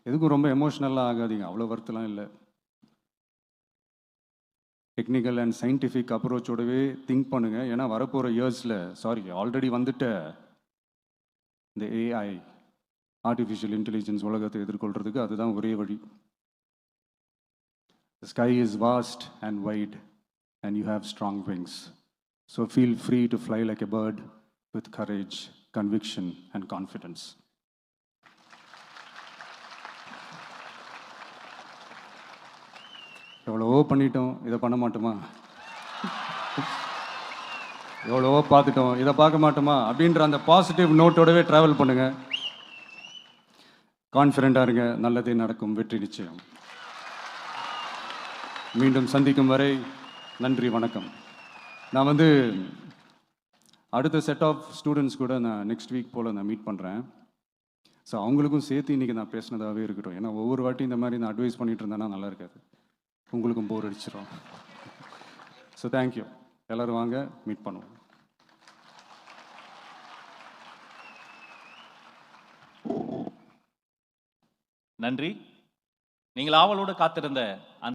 எதுக்கும் ரொம்ப எமோஷ்னலாக ஆகாதீங்க, அவ்வளோ வருத்தலாம் இல்லை. டெக்னிக்கல் அண்ட் சயின்டிஃபிக் அப்ரோச்சோடவே திங்க் பண்ணுங்கள். ஏன்னா வரப்போகிற இயர்ஸில், ஆல்ரெடி வந்துட்ட இந்த ஏஐ, ஆர்டிஃபிஷியல் இன்டெலிஜென்ஸ் உலகத்தை எதிர்கொள்கிறதுக்கு அதுதான் ஒரே வழி. The sky is vast and wide and you have strong wings. So feel free to fly like a bird with courage, conviction and confidence. எவ்வளவோ பண்ணிட்டோம், இதை பண்ண மாட்டோமா? எவ்வளவோ பார்த்துட்டோம், இதை பார்க்க மாட்டோமா அப்படின்ற அந்த பாசிட்டிவ் நோட்டோடவே ட்ராவல் பண்ணுங்கள். கான்ஃபிடென்ட்டாக இருங்க, நல்லதே நடக்கும், வெற்றி நிச்சயம். மீண்டும் சந்திக்கும் வரை நன்றி, வணக்கம். நான் அடுத்த செட் ஆஃப் ஸ்டூடெண்ட்ஸ் கூட நான் நெக்ஸ்ட் வீக் போல் நான் மீட் பண்ணுறேன். ஸோ அவங்களுக்கும் சேர்த்து இன்றைக்கி நான் பேசினதாகவே இருக்கட்டும். ஏன்னா ஒவ்வொரு வாட்டி இந்த மாதிரி நான் அட்வைஸ் பண்ணிகிட்டு இருந்தேன்னா நல்லா இருக்காது, உங்களுக்கும் போர் அடிச்சிடும். ஸோ தேங்க்யூ, எல்லோரும் வாங்க, மீட் பண்ணுவோம். நன்றி. நீங்கள் ஆவலோடு காத்திருந்த